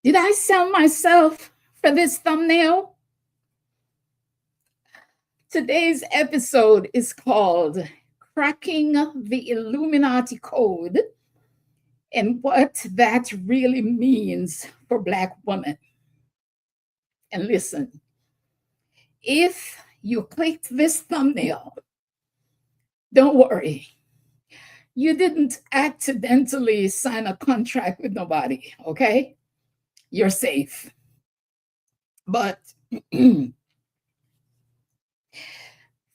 Did I sell myself for this thumbnail? Today's episode is called Cracking the Illuminati Code and what that really means for Black women. And listen, if you clicked this thumbnail, don't worry. You didn't accidentally sign a contract with nobody, okay? You're safe. But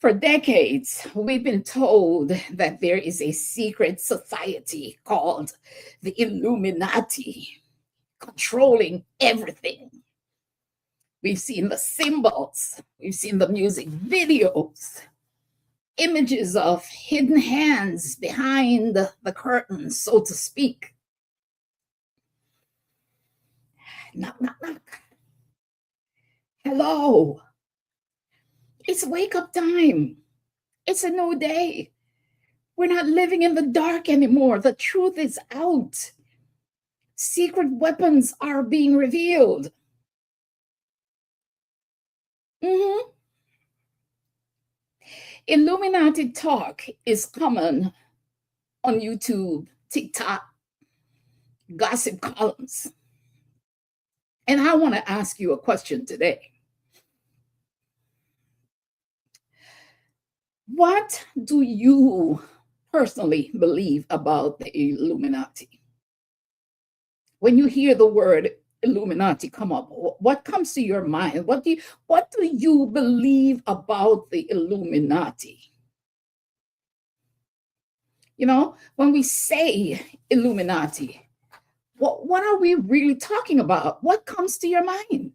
for decades, we've been told that there is a secret society called the Illuminati controlling everything. We've seen the symbols, we've seen the music videos, images of hidden hands behind the curtain, so to speak. Knock, knock, knock. Hello. It's wake up time. It's a new day. We're not living in the dark anymore. The truth is out. Secret weapons are being revealed. Illuminati talk is common on YouTube, TikTok, gossip columns. And I want to ask you a question today. What do you personally believe about the Illuminati? When you hear the word Illuminati come up, what comes to your mind? What do you believe about the Illuminati? You know, when we say Illuminati, what are we really talking about? What comes to your mind?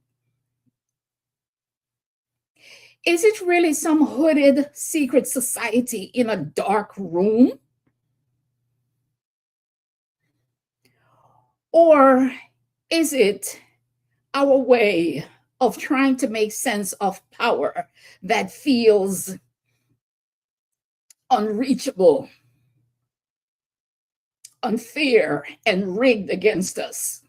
Is it really some hooded secret society in a dark room? Or is it our way of trying to make sense of power that feels unreachable, unfair, and rigged against us?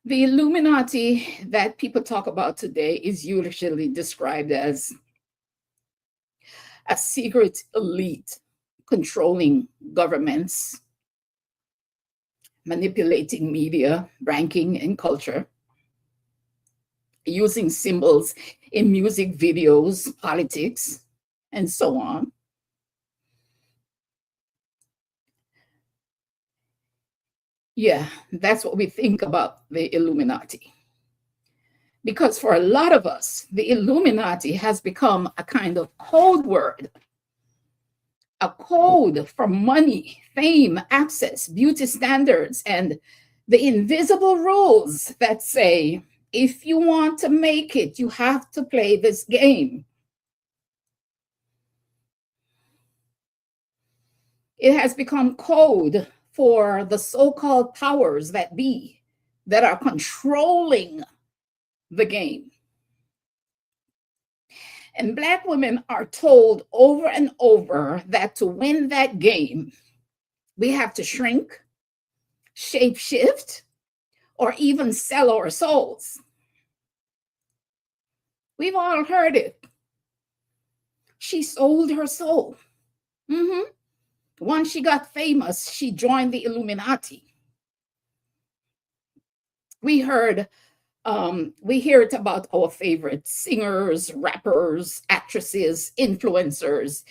The Illuminati that people talk about today is usually described as a secret elite controlling governments, manipulating media, ranking, and culture, using symbols in music videos, politics, and so on. Yeah, that's what we think about the Illuminati. Because for a lot of us, the Illuminati has become a kind of code word, a code for money, fame, access, beauty standards, and the invisible rules that say, if you want to make it, you have to play this game. It has become code for the so-called powers that be that are controlling the game. And Black women are told over and over that to win that game, we have to shrink, shape shift, or even sell our souls. We've all heard it. She sold her soul. Once she got famous, she joined the Illuminati. We hear it about our favorite singers, rappers, actresses, influencers,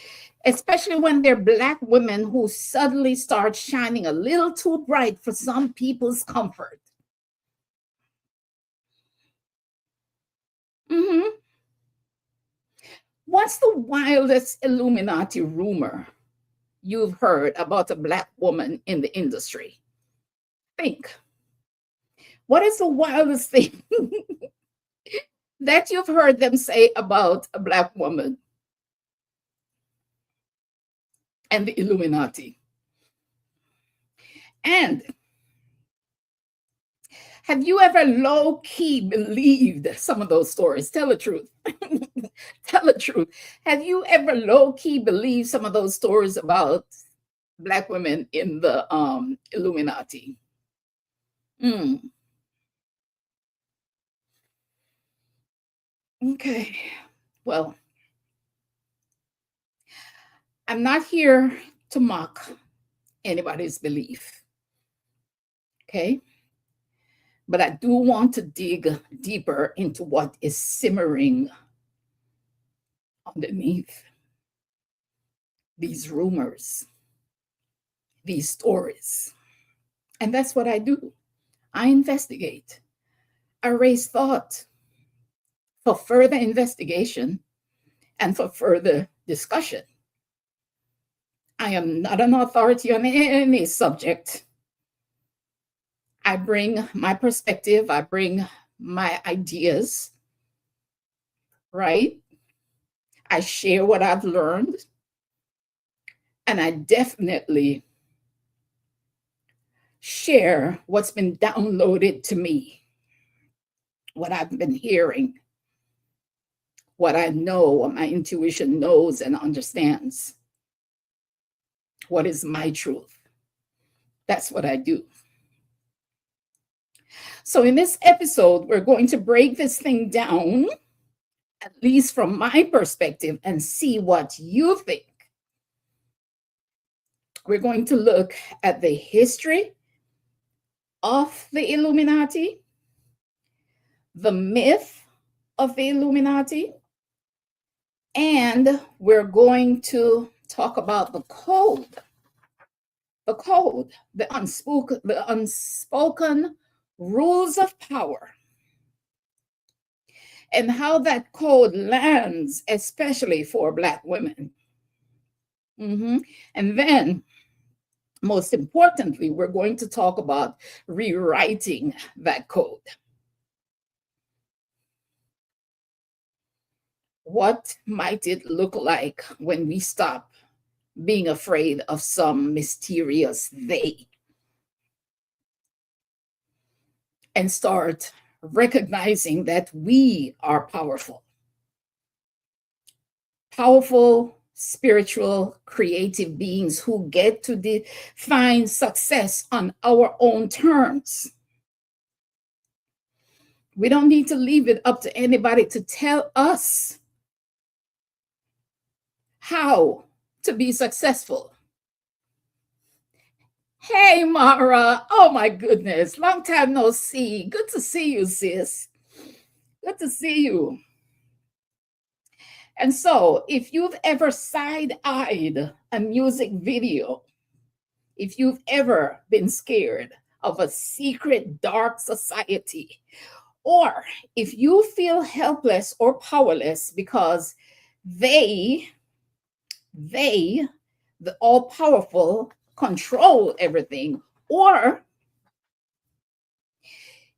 especially when they're Black women who suddenly start shining a little too bright for some people's comfort. What's the wildest Illuminati rumor you've heard about a Black woman in the industry? Think. What is the wildest thing that you've heard them say about a Black woman and the Illuminati? And have you ever low-key believed some of those stories? Tell the truth. Tell the truth. Have you ever low-key believed some of those stories about Black women in the Illuminati. Mm, okay. Well, I'm not here to mock anybody's belief. Okay. But I do want to dig deeper into what is simmering underneath these rumors, these stories. And that's what I do. I investigate. I raise thought for further investigation and for further discussion. I am not an authority on any subject. I bring my perspective, I bring my ideas, right? I share what I've learned, and I definitely share what's been downloaded to me, what I've been hearing, what I know, what my intuition knows and understands. What is my truth? That's what I do. So in this episode, we're going to break this thing down, at least from my perspective, and see what you think. We're going to look at the history of the Illuminati, the myth of the Illuminati, and we're going to talk about the code, the unspoken rules of power, and how that code lands, especially for Black women. And then, most importantly, we're going to talk about rewriting that code. What might it look like when we stop being afraid of some mysterious they and start recognizing that we are powerful? Powerful, spiritual, creative beings who get to define success on our own terms. We don't need to leave it up to anybody to tell us how to be successful. Hey, Mara. Oh, my goodness. Long time no see. Good to see you, sis. Good to see you. And so, if you've ever side-eyed a music video, if you've ever been scared of a secret dark society, or if you feel helpless or powerless because they, the all-powerful, control everything, or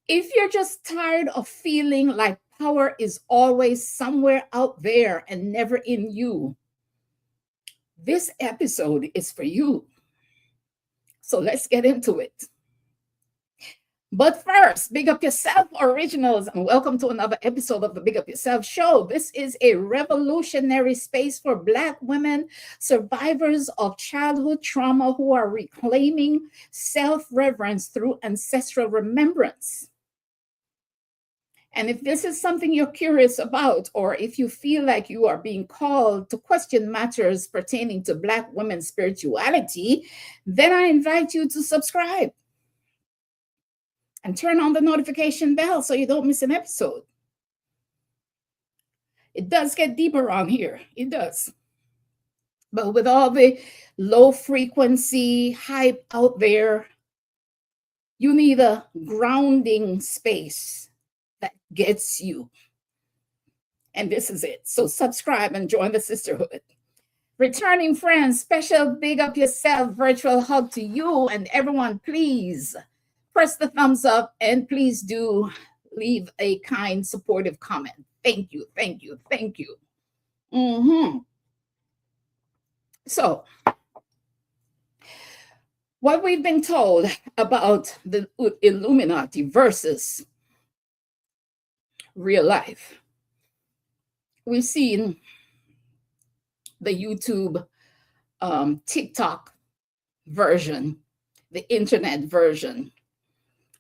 if you're just tired of feeling like power is always somewhere out there and never in you, this episode is for you. So let's get into it. But first, Big Up YuSelf Originals, and welcome to another episode of the Big Up YuSelf Show. This is a revolutionary space for Black women, survivors of childhood trauma who are reclaiming self-reverence through ancestral remembrance. And if this is something you're curious about, or if you feel like you are being called to question matters pertaining to Black women's spirituality, then I invite you to subscribe and turn on the notification bell so you don't miss an episode. It does get deeper on here. It does. But with all the low frequency hype out there, you need a grounding space that gets you. And this is it. So subscribe and join the sisterhood. Returning friends, special Big Up YuSelf virtual hug to you and everyone. Please press the thumbs up and please do leave a kind, supportive comment. Thank you, thank you, thank you. So, what we've been told about the Illuminati versus real life. We've seen the YouTube, TikTok version, the internet version,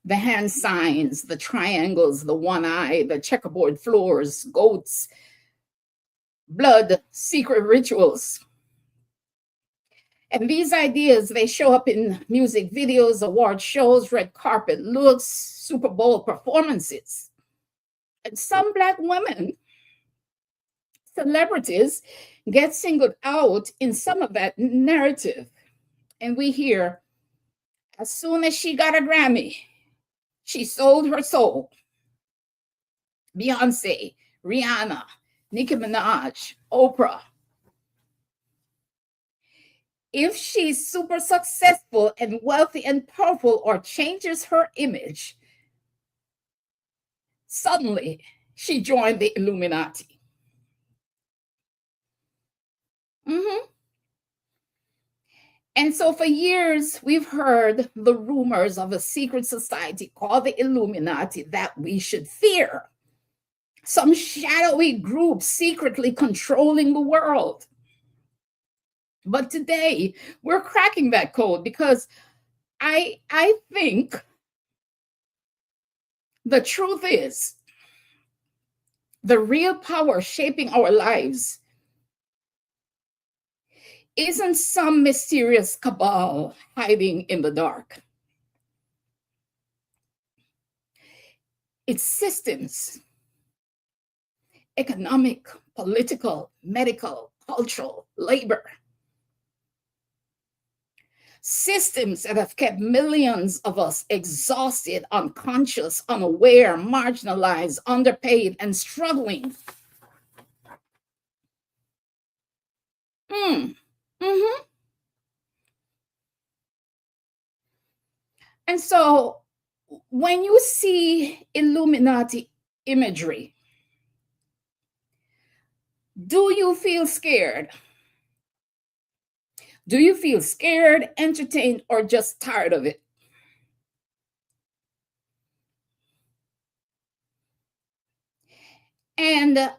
the hand signs, the triangles, the one eye, the checkerboard floors, goats, blood, secret rituals. And these ideas, they show up in music videos, award shows, red carpet looks, Super Bowl performances. And some Black women, celebrities, get singled out in some of that narrative. And we hear, as soon as she got a Grammy, she sold her soul. Beyonce, Rihanna, Nicki Minaj, Oprah. If she's super successful and wealthy and powerful or changes her image, suddenly she joined the Illuminati. And so for years, we've heard the rumors of a secret society called the Illuminati that we should fear. Some shadowy group secretly controlling the world. But today, we're cracking that code because I think the truth is the real power shaping our lives isn't some mysterious cabal hiding in the dark. It's systems, economic, political, medical, cultural, labor. Systems that have kept millions of us exhausted, unconscious, unaware, marginalized, underpaid, and struggling. And so when you see Illuminati imagery, do you feel scared? Do you feel scared, entertained, or just tired of it? And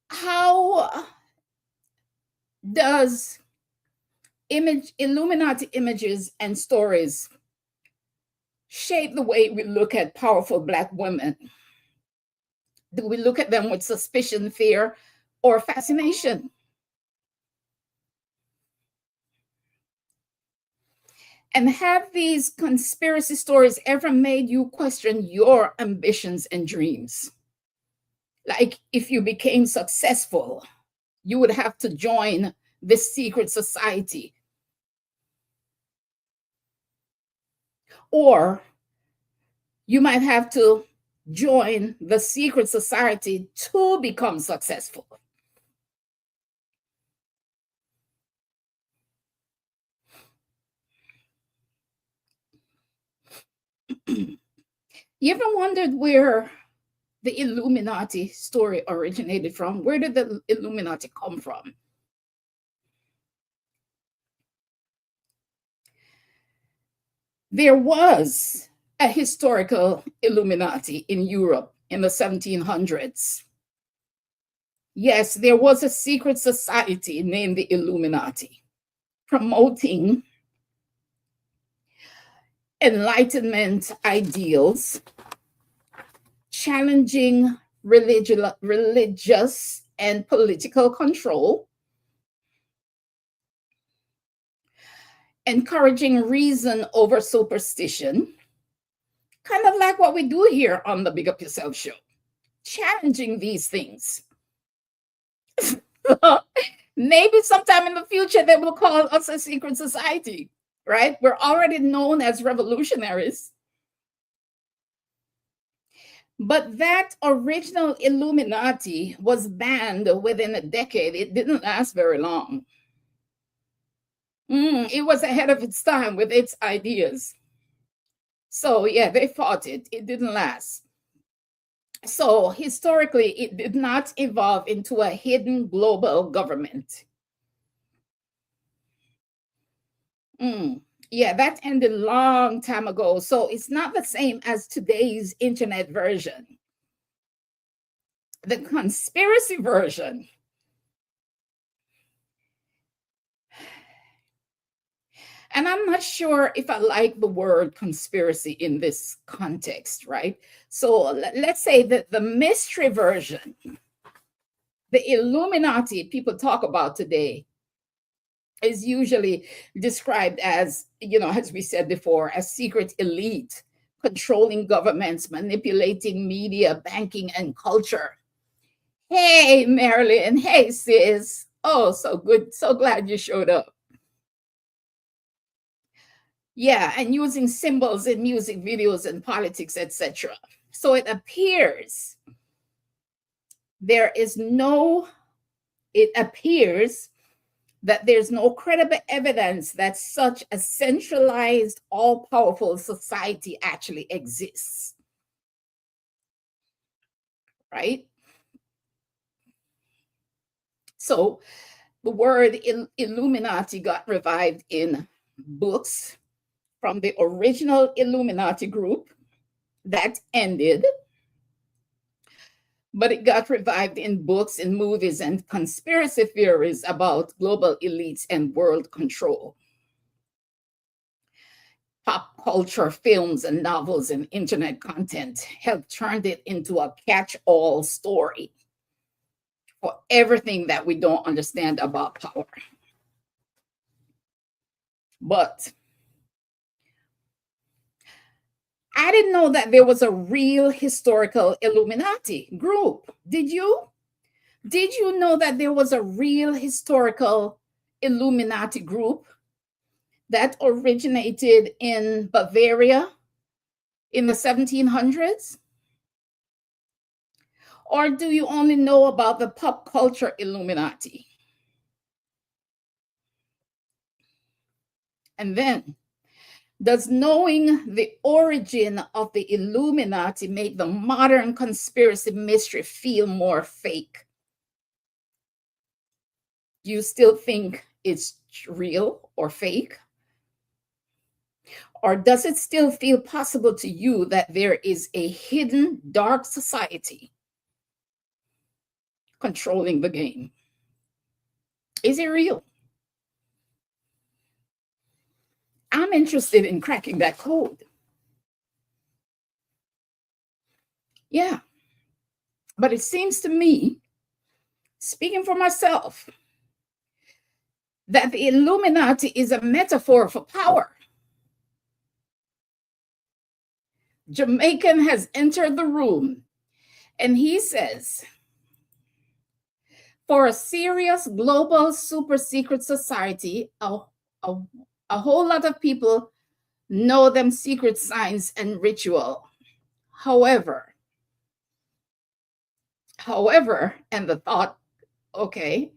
how does Illuminati images and stories shape the way we look at powerful Black women? Do we look at them with suspicion, fear, or fascination? And have these conspiracy stories ever made you question your ambitions and dreams? Like if you became successful, you would have to join this secret society. Or you might have to join the secret society to become successful. You ever wondered where the Illuminati story originated from? Where did the Illuminati come from? There was a historical Illuminati in Europe in the 1700s. Yes, there was a secret society named the Illuminati, promoting Enlightenment ideals, challenging religious and political control, encouraging reason over superstition, kind of like what we do here on the Big Up YuSelf Show, challenging these things. Maybe sometime in the future they will call us a secret society, right? We're already known as revolutionaries. But that original Illuminati was banned within a decade. It didn't last very long. It was ahead of its time with its ideas. So yeah, they fought it. It didn't last. So historically, it did not evolve into a hidden global government. Yeah, that ended a long time ago. So it's not the same as today's internet version. The conspiracy version And I'm not sure if I like the word conspiracy in this context, right? So let's say that the mystery version, the Illuminati people talk about today, is usually described as, as we said before, a secret elite controlling governments, manipulating media, banking, and culture. Hey, Marilyn. Hey, sis. Oh, so good. So glad you showed up. Yeah, and using symbols in music videos and politics, etc. So it appears that there's no credible evidence that such a centralized, all-powerful society actually exists. Right? So the word Illuminati got revived in books from the original Illuminati group that ended, but it got revived in books and movies and conspiracy theories about global elites and world control. Pop culture, films and novels and internet content have turned it into a catch-all story for everything that we don't understand about power. But I didn't know that there was a real historical Illuminati group. Did you? Did you know that there was a real historical Illuminati group that originated in Bavaria in the 1700s? Or do you only know about the pop culture Illuminati? And then, does knowing the origin of the Illuminati make the modern conspiracy mystery feel more fake? Do you still think it's real or fake? Or does it still feel possible to you that there is a hidden dark society controlling the game? Is it real? I'm interested in cracking that code. Yeah. But it seems to me, speaking for myself, that the Illuminati is a metaphor for power. Jamaican has entered the room and he says, for a serious global super secret society, a whole lot of people know them secret signs and ritual. However, and the thought, okay,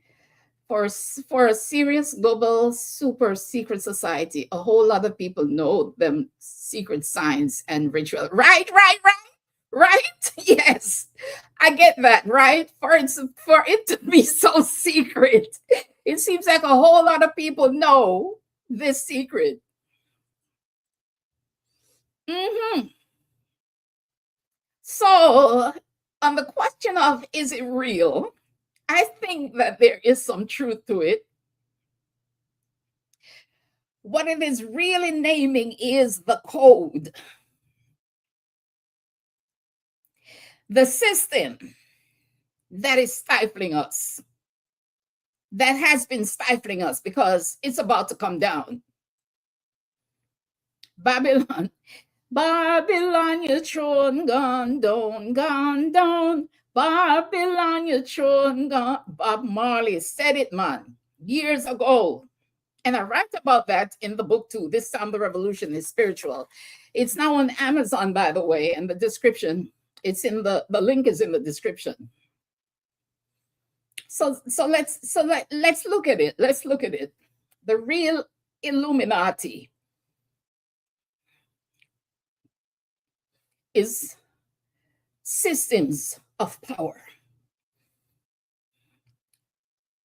for a serious global super secret society, a whole lot of people know them secret signs and ritual. Right. Yes, I get that. Right, for it to be so secret, it seems like a whole lot of people know this secret. So on the question of is it real, I think that there is some truth to it. What it is really naming is the code, the system that is stifling us, that has been stifling us because it's about to come down. Babylon, your throne gone down, gone down. Babylon, your throne gone. Bob Marley said it, man, years ago. And I write about that in the book too. This time the revolution is spiritual. It's now on Amazon, by the way, and the description, it's in the link is in the description. So let's look at it. Let's look at it. The real Illuminati is systems of power.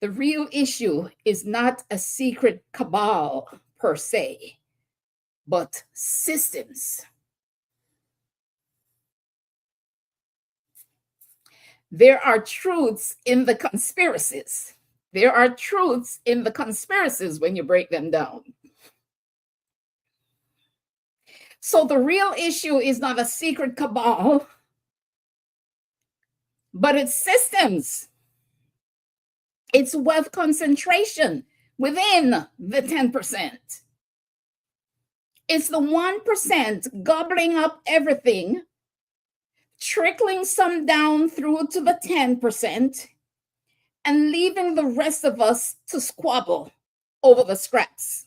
The real issue is not a secret cabal per se, but systems. There are truths in the conspiracies. There are truths in the conspiracies when you break them down. So the real issue is not a secret cabal, but it's systems. It's wealth concentration within the 10%. It's the 1% gobbling up everything, trickling some down through to the 10%, and leaving the rest of us to squabble over the scraps.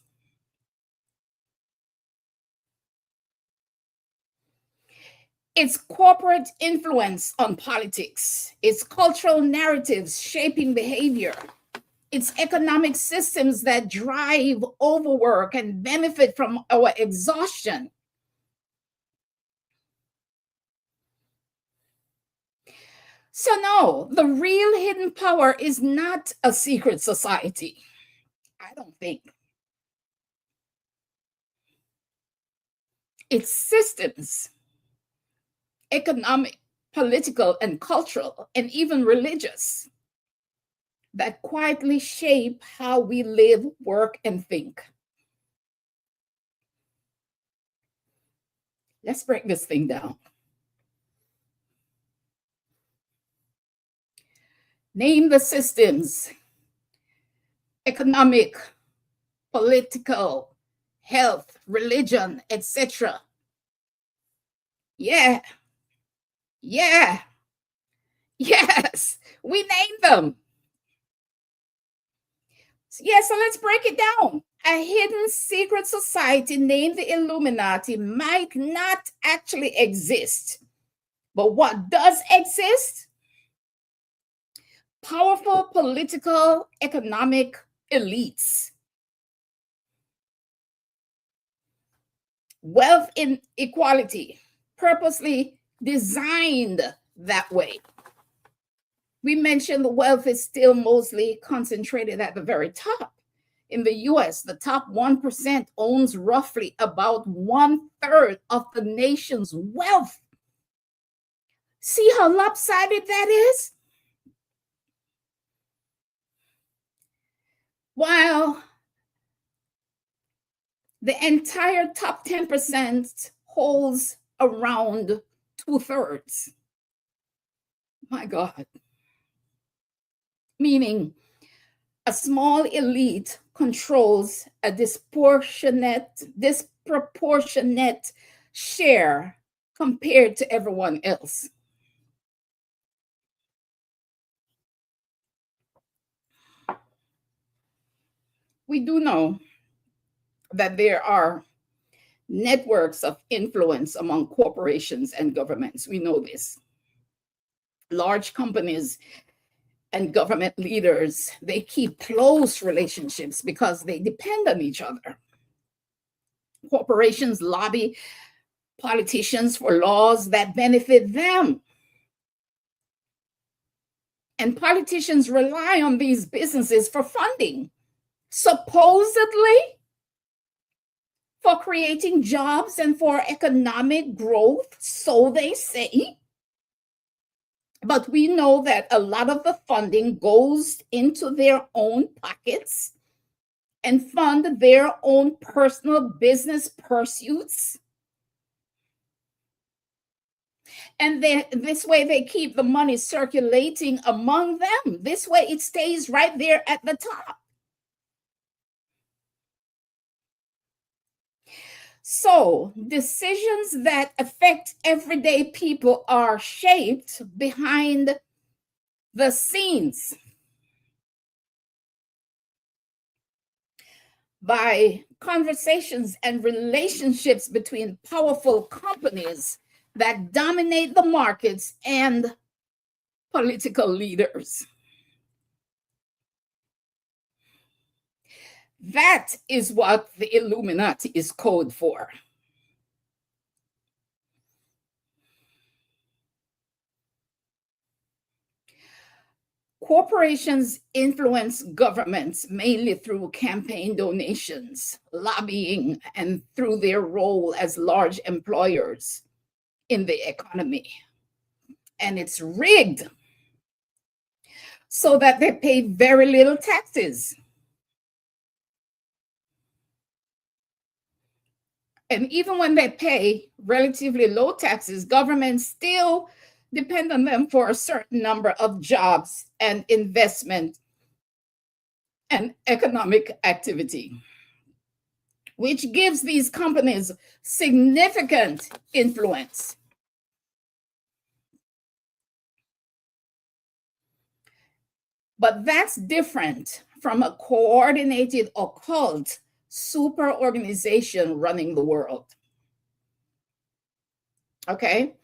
It's corporate influence on politics. It's cultural narratives shaping behavior. It's economic systems that drive overwork and benefit from our exhaustion. So no, the real hidden power is not a secret society. I don't think. It's systems, economic, political, and cultural, and even religious, that quietly shape how we live, work, and think. Let's break this thing down. Name the systems: economic, political, health, religion, etc. Yeah, yes, we named them. Yeah, so let's break it down. A hidden secret society named the Illuminati might not actually exist. But what does exist? Powerful political, economic elites. Wealth inequality, purposely designed that way. We mentioned the wealth is still mostly concentrated at the very top. In the US, the top 1% owns roughly about 1/3 of the nation's wealth. See how lopsided that is? While the entire top 10% holds around 2/3. My God. Meaning a small elite controls a disproportionate share compared to everyone else. We do know that there are networks of influence among corporations and governments. We know this. Large companies and government leaders, they keep close relationships because they depend on each other. Corporations lobby politicians for laws that benefit them. And politicians rely on these businesses for funding, supposedly for creating jobs and for economic growth, so they say. But we know that a lot of the funding goes into their own pockets and fund their own personal business pursuits. And this way they keep the money circulating among them. This way it stays right there at the top. So decisions that affect everyday people are shaped behind the scenes by conversations and relationships between powerful companies that dominate the markets and political leaders. That is what the Illuminati is code for. Corporations influence governments mainly through campaign donations, lobbying, and through their role as large employers in the economy. And it's rigged so that they pay very little taxes. And even when they pay relatively low taxes, governments still depend on them for a certain number of jobs and investment and economic activity, which gives these companies significant influence. But that's different from a coordinated occult super organization running the world. Okay?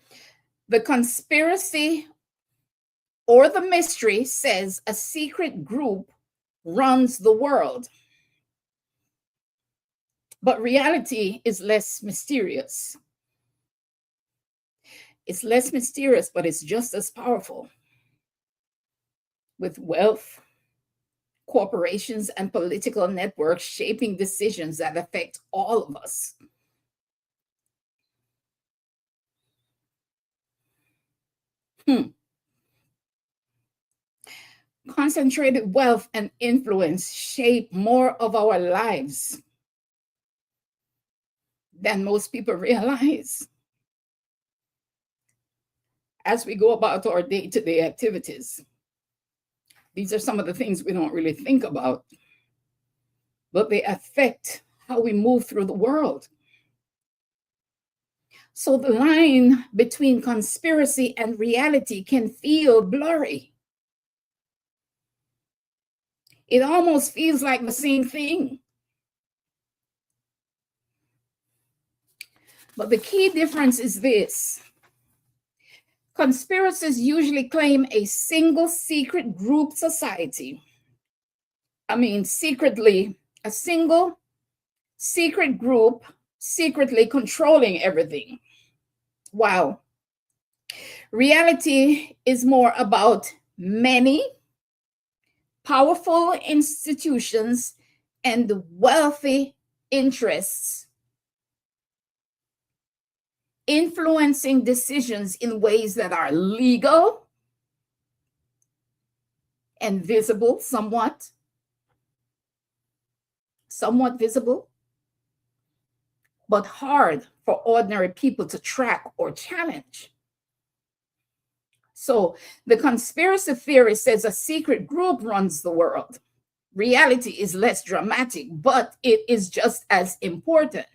The conspiracy or the mystery says a secret group runs the world. But reality is less mysterious. It's less mysterious, but it's just as powerful. With wealth, corporations, and political networks shaping decisions that affect all of us. Concentrated wealth and influence shape more of our lives than most people realize as we go about our day-to-day activities. These are some of the things we don't really think about, but they affect how we move through the world. So the line between conspiracy and reality can feel blurry. It almost feels like the same thing. But the key difference is this. Conspiracies usually claim a single secret group society. I mean, secretly, a single secret group secretly controlling everything. Wow. Reality is more about many powerful institutions and wealthy interests influencing decisions in ways that are legal and visible, somewhat visible, but hard for ordinary people to track or challenge. So the conspiracy theory says a secret group runs the world. Reality is less dramatic, but it is just as important.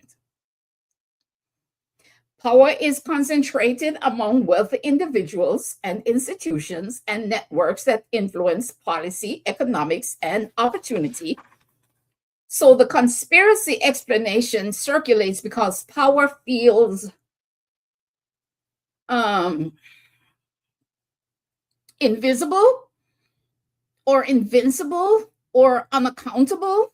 Power is concentrated among wealthy individuals and institutions and networks that influence policy, economics, and opportunity. So the conspiracy explanation circulates because power feels invisible or invincible or unaccountable.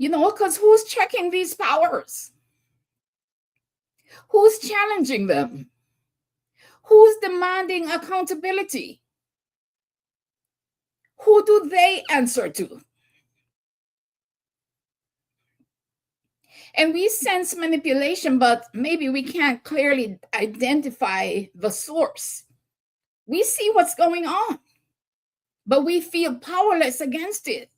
You know, because who's checking these powers? Who's challenging them? Who's demanding accountability? Who do they answer to? And we sense manipulation, but maybe we can't clearly identify the source. We see what's going on, but we feel powerless against it.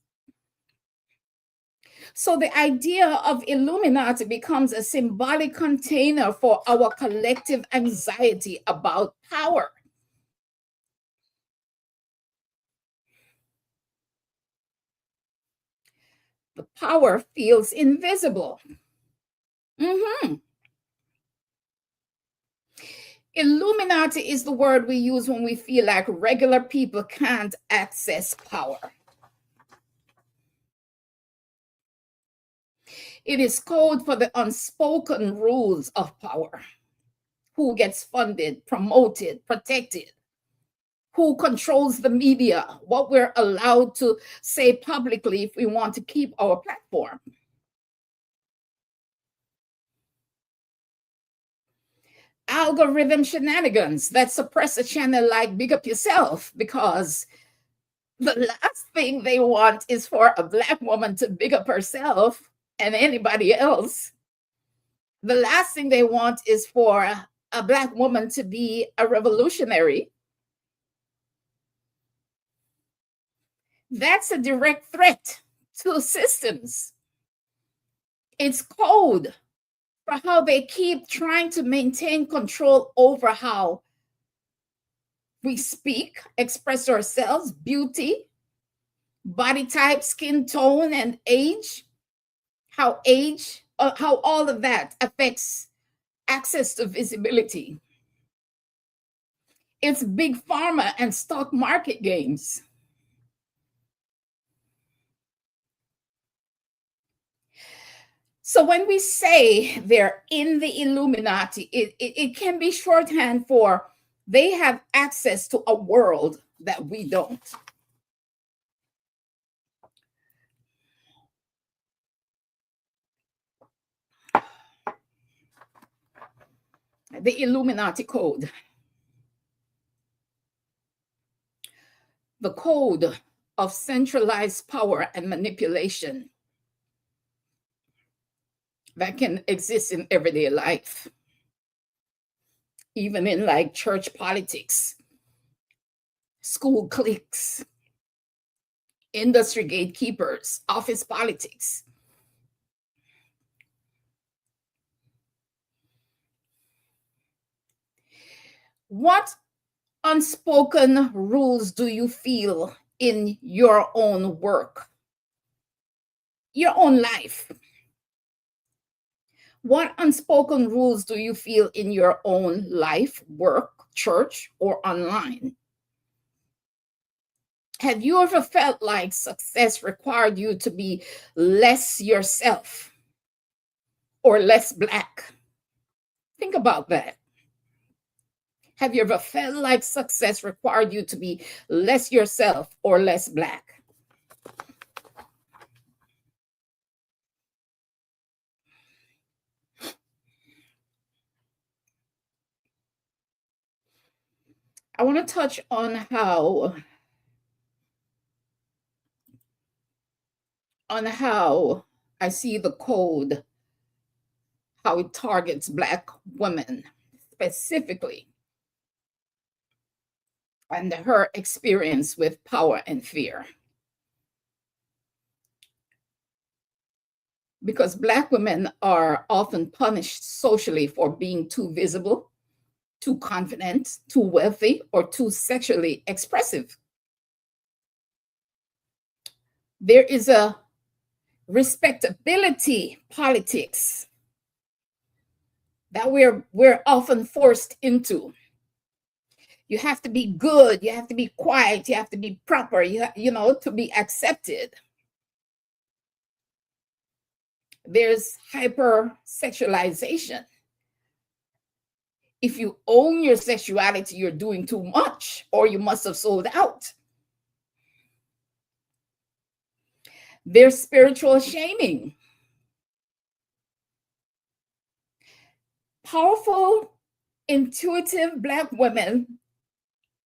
So the idea of Illuminati becomes a symbolic container for our collective anxiety about power. The power feels invisible. Illuminati is the word we use when we feel like regular people can't access power. It is code for the unspoken rules of power. Who gets funded, promoted, protected? Who controls the media? What we're allowed to say publicly if we want to keep our platform. Algorithm shenanigans that suppress a channel like Big Up YuSelf, because the last thing they want is for a Black woman to big up herself and anybody else. The last thing they want is for a Black woman to be a revolutionary. That's a direct threat to systems. It's code for how they keep trying to maintain control over how we speak, express ourselves, beauty, body type, skin tone, and age, how all of that affects access to visibility. It's big pharma and stock market games. So when we say they're in the Illuminati, it can be shorthand for they have access to a world that we don't. The Illuminati code. The code of centralized power and manipulation that can exist in everyday life, even in like church politics, school cliques, industry gatekeepers, office politics. What unspoken rules do you feel in your own work, your own life? What unspoken rules do you feel in your own life, work, church, or online? Have you ever felt like success required you to be less yourself or less Black? Think about that. Have you ever felt like success required you to be less yourself or less Black? I want to touch on how I see the code, how it targets Black women specifically, and her experience with power and fear. Because Black women are often punished socially for being too visible, too confident, too wealthy, or too sexually expressive. There is a respectability politics that we're often forced into. You have to be good, you have to be quiet, you have to be proper, you know, to be accepted. There's hypersexualization. If you own your sexuality, you're doing too much, or you must have sold out. There's spiritual shaming. Powerful, intuitive Black women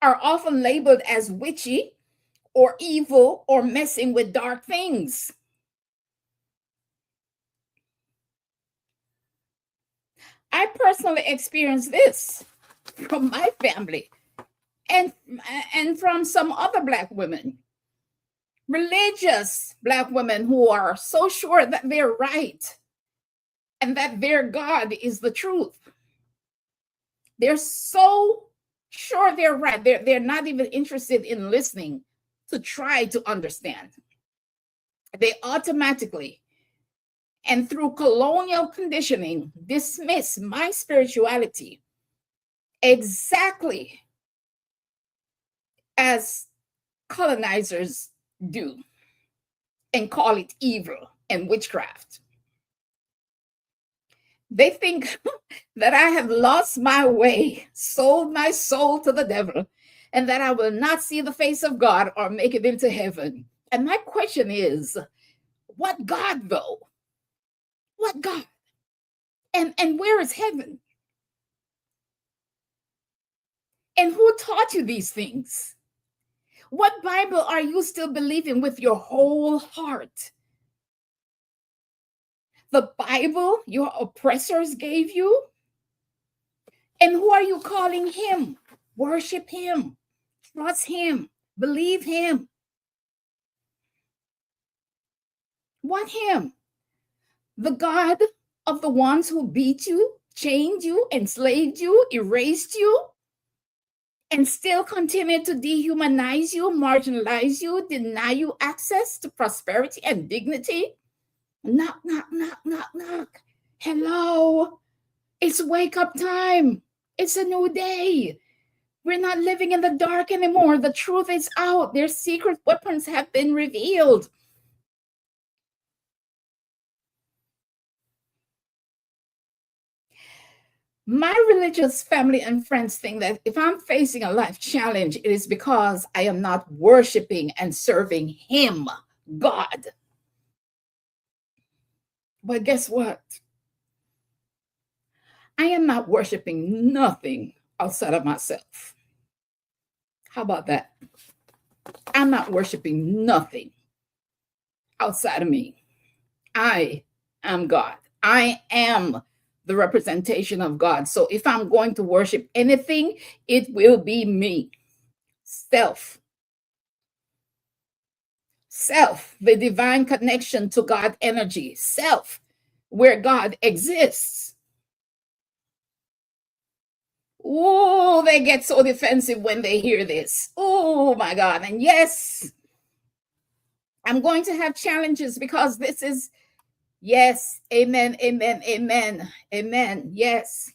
are often labeled as witchy or evil or messing with dark things. I personally experienced this from my family and from some other Black women, religious Black women who are so sure that they're right and that their God is the truth. They're so sure they're right. They're not even interested in listening to try to understand. They automatically and through colonial conditioning dismiss my spirituality exactly as colonizers do and call it evil and witchcraft. They think that I have lost my way, sold my soul to the devil, and that I will not see the face of God or make it into heaven. And my question is, what God though? What God? And where is heaven? And who taught you these things? What Bible are you still believing with your whole heart? The Bible your oppressors gave you? And who are you calling him? Worship him, trust him, believe him. What him? The God of the ones who beat you, chained you, enslaved you, erased you, and still continue to dehumanize you, marginalize you, deny you access to prosperity and dignity. Knock, knock, knock, knock, knock. Hello. It's wake up time. It's a new day. We're not living in the dark anymore. The truth is out. Their secret weapons have been revealed. My religious family and friends think that if I'm facing a life challenge, it is because I am not worshiping and serving Him, God. But guess what? I am not worshiping nothing outside of myself. How about that? I'm not worshiping nothing outside of me. I am God. I am the representation of God. So if I'm going to worship anything, it will be me. Self, the divine connection to God energy. Self, where God exists. Oh, they get so defensive when they hear this. Oh my God. And yes, I'm going to have challenges because this is, yes, amen, amen, amen, amen. Yes.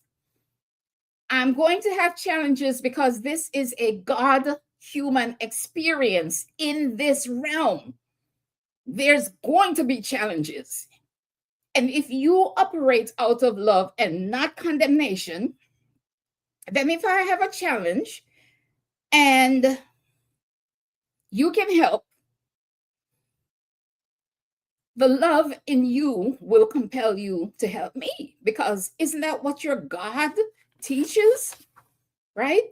I'm going to have challenges because this is a God human experience in this realm. There's going to be challenges. And if you operate out of love and not condemnation, then if I have a challenge and you can help, the love in you will compel you to help me, because isn't that what your God teaches, right?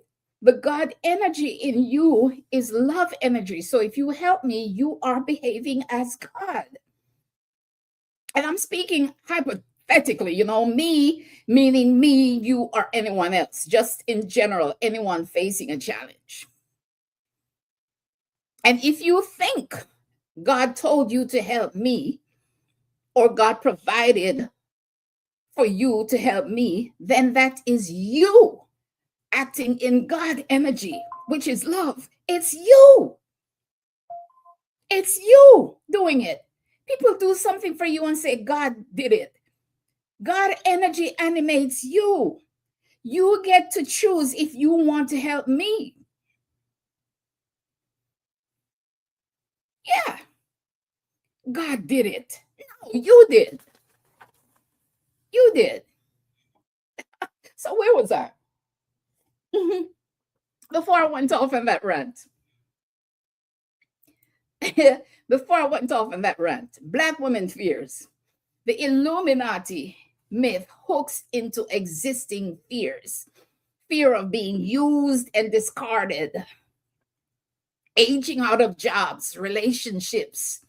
The God energy in you is love energy. So if you help me, you are behaving as God. And I'm speaking hypothetically, me meaning me, you, or anyone else, just in general, anyone facing a challenge. And if you think God told you to help me, or God provided for you to help me, then that is you acting in God energy, which is love. It's you. It's you doing it. People do something for you and say, God did it. God energy animates you. You get to choose if you want to help me. Yeah. God did it. No, you did. You did. So where was I? Before I went off on that rant. Black women fears. The Illuminati myth hooks into existing fears. Fear of being used and discarded, aging out of jobs, relationships,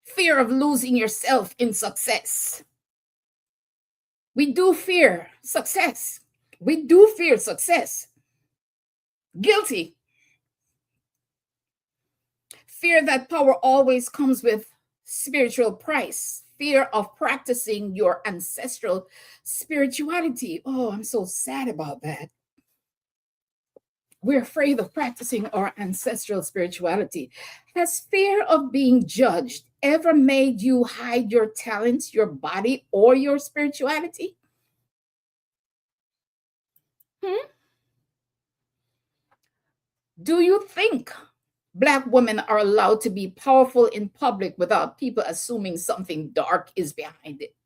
fear of losing yourself in success. We do fear success. We do fear success. Guilty. Fear that power always comes with spiritual price. Fear of practicing your ancestral spirituality. Oh, I'm so sad about that. We're afraid of practicing our ancestral spirituality. Has fear of being judged ever made you hide your talents, your body, or your spirituality? Do you think Black women are allowed to be powerful in public without people assuming something dark is behind it?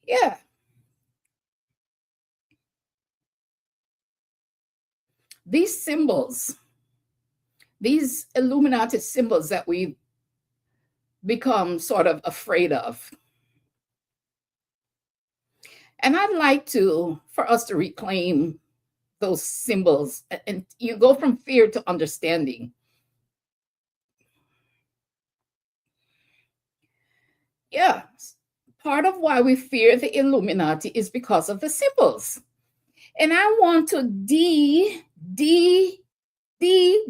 Yeah. These symbols, these Illuminati symbols that we've become sort of afraid of. And I'd like for us to reclaim those symbols, and you go from fear to understanding. Yeah, part of why we fear the Illuminati is because of the symbols. And I want to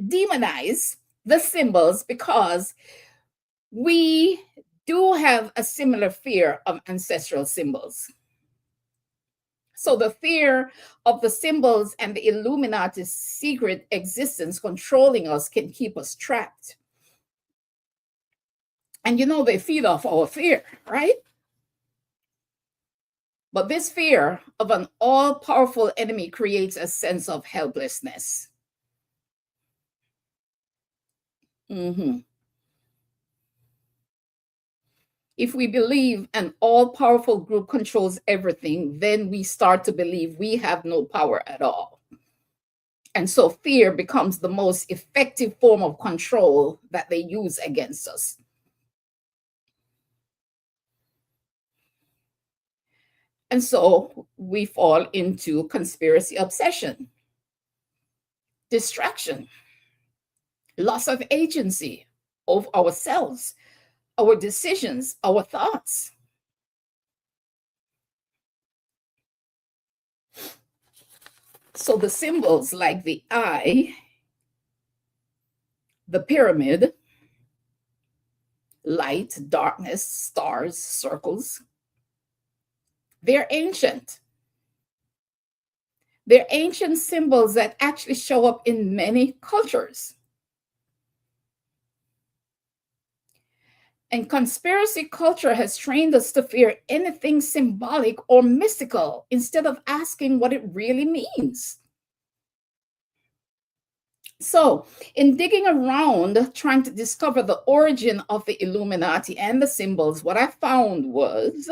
demonize the symbols because we do have a similar fear of ancestral symbols. So the fear of the symbols and the Illuminati's secret existence controlling us can keep us trapped. And they feed off our fear, right? But this fear of an all-powerful enemy creates a sense of helplessness. If we believe an all-powerful group controls everything, then we start to believe we have no power at all. And so fear becomes the most effective form of control that they use against us. And so we fall into conspiracy obsession, distraction, loss of agency of ourselves, our decisions, our thoughts. So the symbols like the eye, the pyramid, light, darkness, stars, circles, they're ancient. They're ancient symbols that actually show up in many cultures. And conspiracy culture has trained us to fear anything symbolic or mystical instead of asking what it really means. So, in digging around trying to discover the origin of the Illuminati and the symbols, what I found was,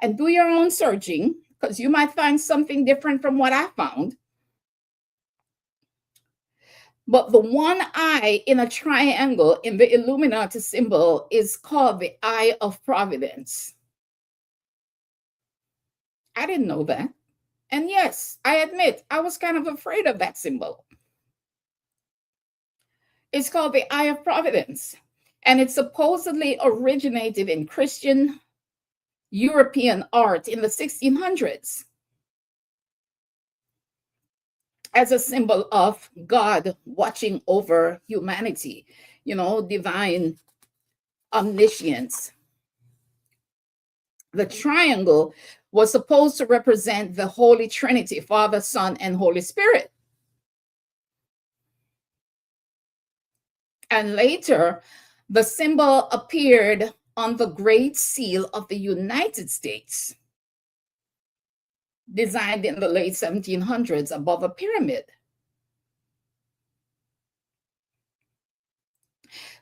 and do your own searching, because you might find something different from what I found. But the one eye in a triangle in the Illuminati symbol is called the Eye of Providence. I didn't know that. And yes, I admit, I was kind of afraid of that symbol. It's called the Eye of Providence. And it supposedly originated in Christian European art in the 1600s as a symbol of God watching over humanity, divine omniscience. The triangle was supposed to represent the Holy Trinity, Father, Son, and Holy Spirit. And later, the symbol appeared on the Great Seal of the United States, designed in the late 1700s above a pyramid,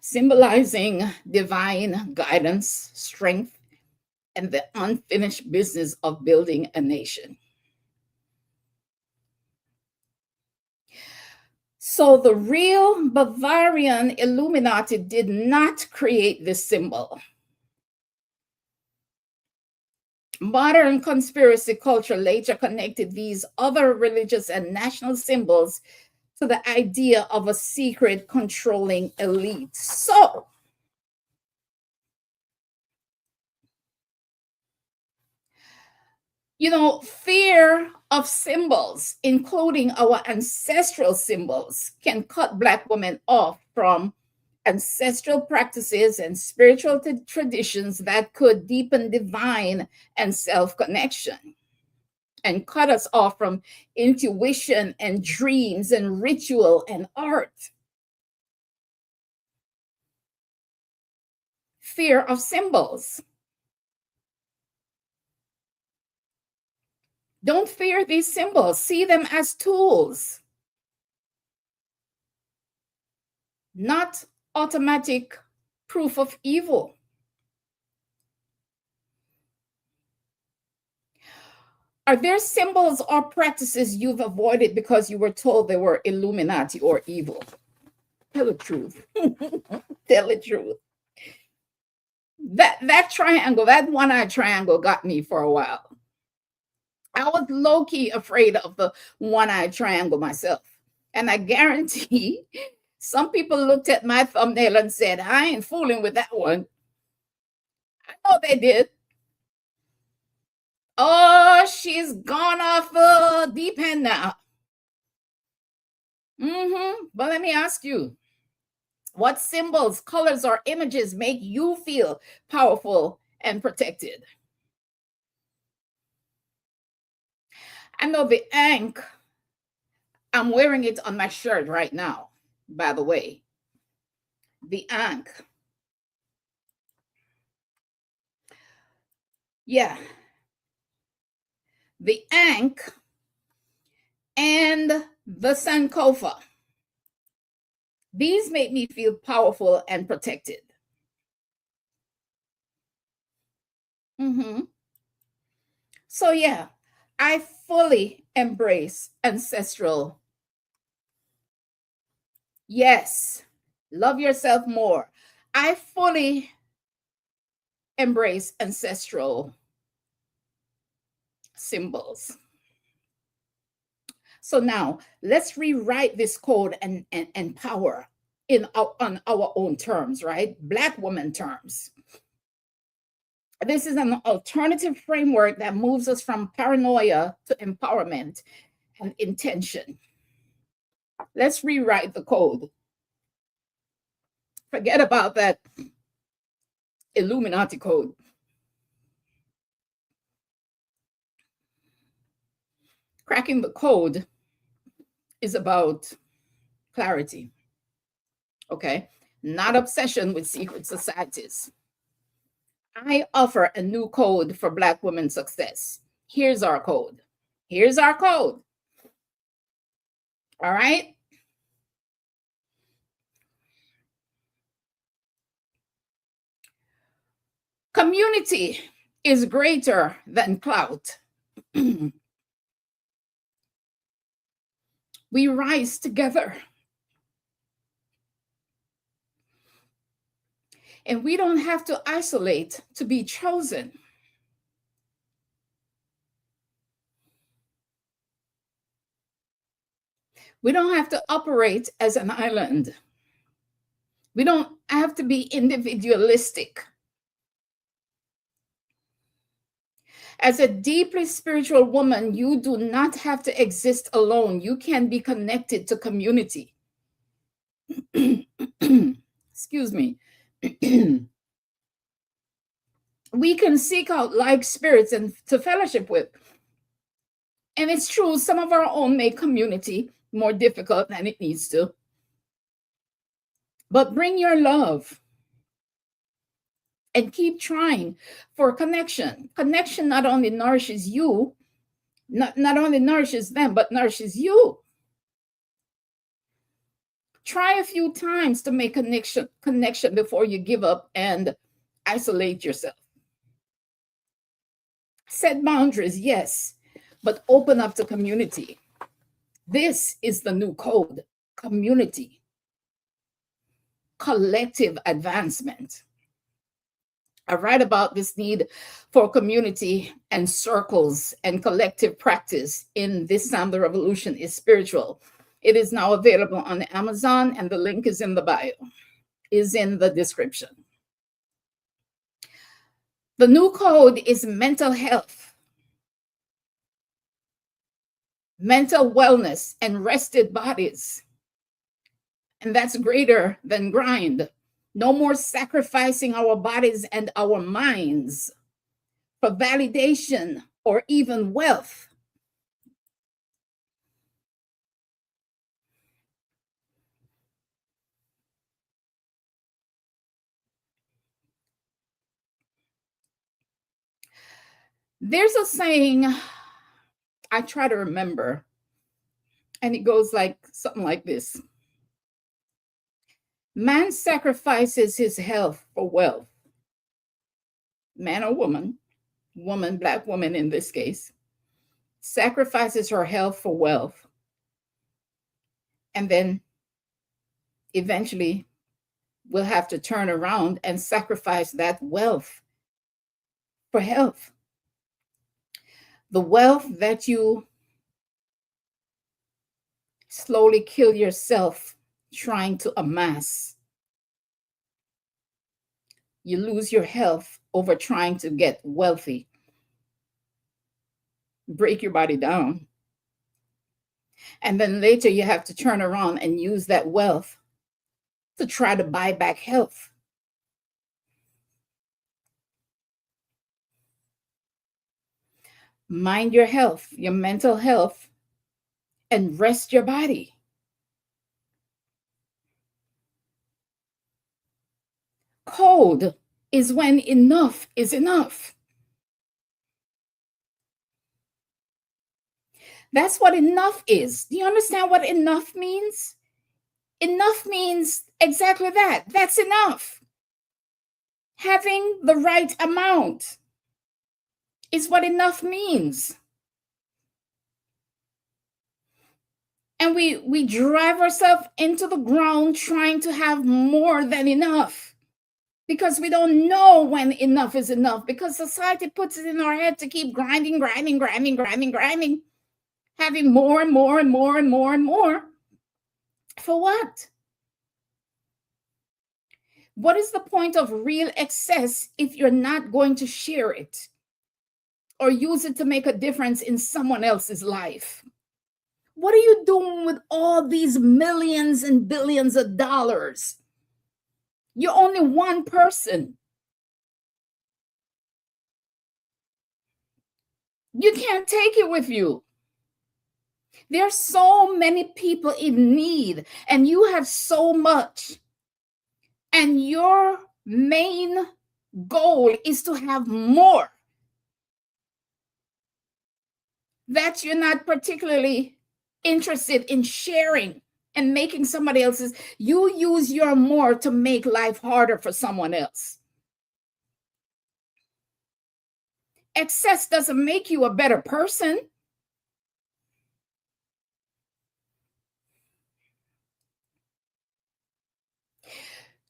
symbolizing divine guidance, strength, and the unfinished business of building a nation. So the real Bavarian Illuminati did not create this symbol. Modern conspiracy culture later connected these other religious and national symbols to the idea of a secret controlling elite. So, fear of symbols, including our ancestral symbols, can cut Black women off from ancestral practices and spiritual traditions that could deepen divine and self-connection, and cut us off from intuition and dreams and ritual and art. Fear of symbols. Don't fear these symbols. See them as tools, not automatic proof of evil. Are there symbols or practices you've avoided because you were told they were Illuminati or evil? Tell the truth. Tell the truth. That triangle, that one-eyed triangle got me for a while. I was low-key afraid of the one-eyed triangle myself. And I guarantee some people looked at my thumbnail and said, I ain't fooling with that one. I know they did. Oh, she's gone off the deep end now. But let me ask you, what symbols, colors, or images make you feel powerful and protected? I know the ankh, I'm wearing it on my shirt right now, by the way. The ankh. Yeah. The ankh and the sankofa. These make me feel powerful and protected. So, yeah, I fully embrace ancestral. Yes, love yourself more. I fully embrace ancestral symbols. So now let's rewrite this code and power on our own terms, right? Black woman terms. This is an alternative framework that moves us from paranoia to empowerment and intention. Let's rewrite the code. Forget about that Illuminati code. Cracking the code is about clarity, okay? Not obsession with secret societies. I offer a new code for Black women success. Here's our code. Here's our code. All right? Community is greater than clout. We rise together. And we don't have to isolate to be chosen. We don't have to operate as an island. We don't have to be individualistic. As a deeply spiritual woman, you do not have to exist alone. You can be connected to community. Excuse me. We can seek out like spirits and to fellowship with. And it's true, some of our own make community more difficult than it needs to. But bring your love and keep trying for connection. Connection not only nourishes you, not only nourishes them, but nourishes you. Try a few times to make connection before you give up and isolate yourself. Set boundaries, yes, but open up to community. This is the new code: community, collective advancement. I write about this need for community and circles and collective practice in This Time the Revolution is Spiritual. It is now available on Amazon, and the link is in the bio, is in the description. The new code is mental health, mental wellness, and rested bodies. And that's greater than grind. No more sacrificing our bodies and our minds for validation or even wealth. There's a saying I try to remember, and it goes like something like this: man sacrifices his health for wealth. Man or woman, Black woman in this case, sacrifices her health for wealth, and then eventually will have to turn around and sacrifice that wealth for health. The wealth that you slowly kill yourself trying to amass. You lose your health over trying to get wealthy. Break your body down. And then later you have to turn around and use that wealth to try to buy back health. Mind your health, your mental health, and rest your body. Cold is when enough is enough. That's what enough is. Do you understand what enough means? Enough means exactly that. That's enough. Having the right amount is what enough means. And we drive ourselves into the ground trying to have more than enough because we don't know when enough is enough, because society puts it in our head to keep grinding, having more and more and more and more and more. For what? What is the point of real excess if you're not going to share it or use it to make a difference in someone else's life? What are you doing with all these millions and billions of dollars? You're only one person. You can't take it with you. There are so many people in need, and you have so much. And your main goal is to have more. That you're not particularly interested in sharing and making somebody else's. You use your more to make life harder for someone else. Excess doesn't make you a better person.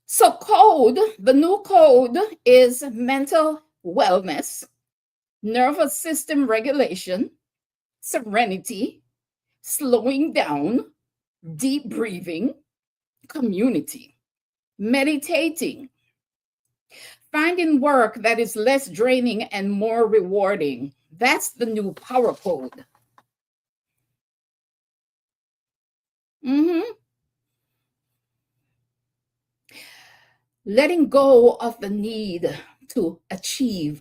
So code, the new code is mental wellness, nervous system regulation, serenity, slowing down, deep breathing, community, meditating, finding work that is less draining and more rewarding. That's the new power code. Letting go of the need to achieve,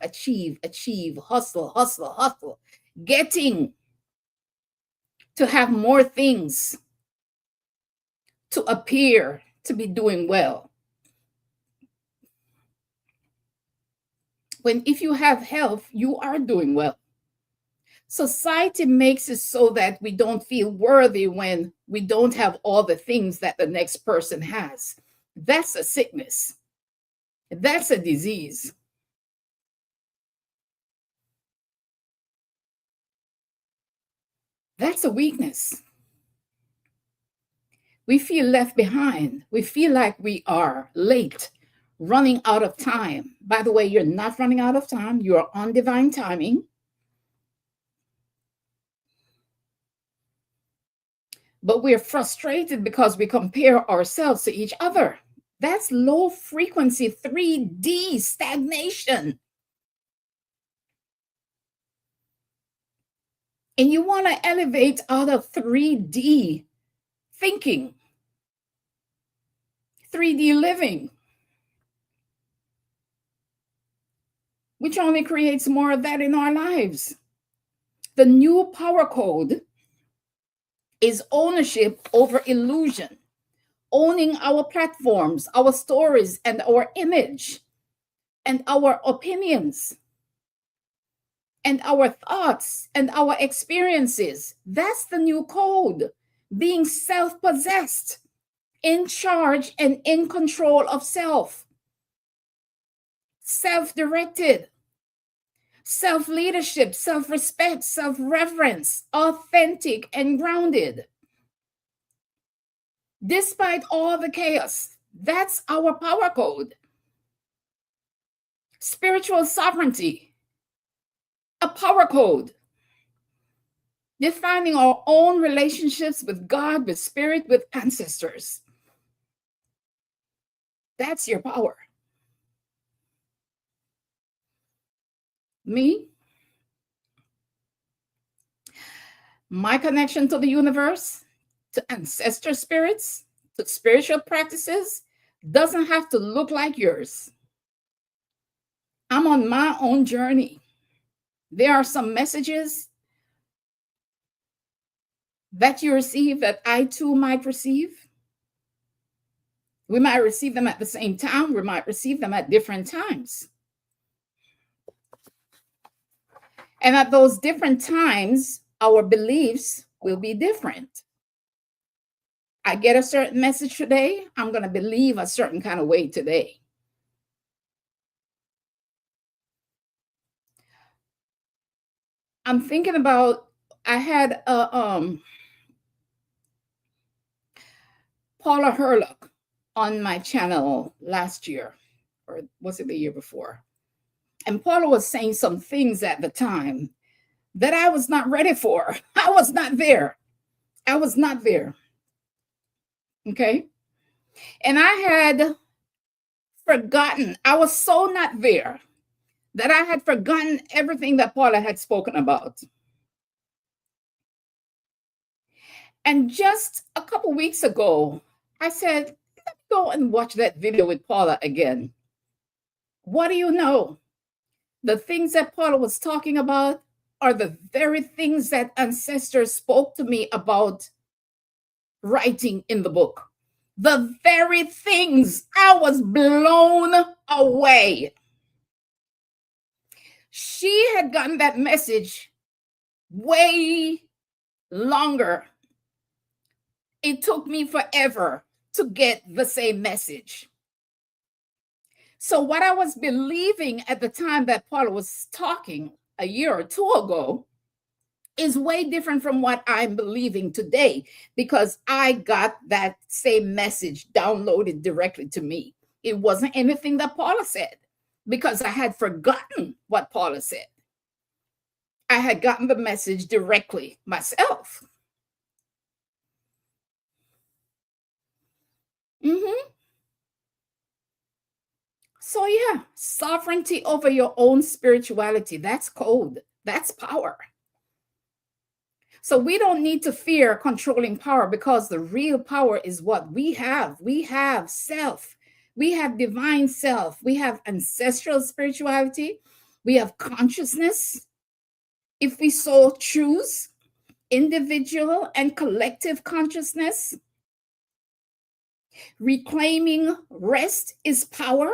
hustle, getting to have more things, to appear to be doing well. When if you have health, you are doing well. Society makes it so that we don't feel worthy when we don't have all the things that the next person has. That's a sickness. That's a disease. That's a weakness. We feel left behind. We feel like we are late, running out of time. By the way, you're not running out of time. You're on divine timing. But we're frustrated because we compare ourselves to each other. That's low frequency 3D stagnation. And you want to elevate out of 3D thinking, 3D living, which only creates more of that in our lives. The new power code is ownership over illusion, owning our platforms, our stories, and our image, and our opinions, and our thoughts, and our experiences. That's the new code. Being self-possessed, in charge and in control of self, self-directed, self-leadership, self-respect, self-reverence, authentic and grounded. Despite all the chaos, that's our power code. Spiritual sovereignty, a power code. Defining our own relationships with God, with spirit, with ancestors. That's your power. Me? My connection to the universe, to ancestor spirits, to spiritual practices doesn't have to look like yours. I'm on my own journey. There are some messages that you receive that I too might receive. We might receive them at the same time. We might receive them at different times. And at those different times, our beliefs will be different. I get a certain message today, I'm going to believe a certain kind of way today. I'm thinking about, I had Paula Herlock on my channel last year, or was it the year before? And Paula was saying some things at the time that I was not ready for. I was not there. I was not there. Okay. And I had forgotten, I was so not there that I had forgotten everything that Paula had spoken about. And just a couple weeks ago, I said, let me go and watch that video with Paula again. What do you know? The things that Paula was talking about are the very things that ancestors spoke to me about writing in the book. The very things. I was blown away. She had gotten that message way longer. It took me forever to get the same message. So what I was believing at the time that Paula was talking a year or two ago is way different from what I'm believing today, because I got that same message downloaded directly to me. It wasn't anything that Paula said, because I had forgotten what Paula said. I had gotten the message directly myself. So yeah, sovereignty over your own spirituality, that's code, that's power. So we don't need to fear controlling power, because the real power is what we have. We have self. We have divine self. We have ancestral spirituality. We have consciousness, if we so choose, individual and collective consciousness. Reclaiming rest is power.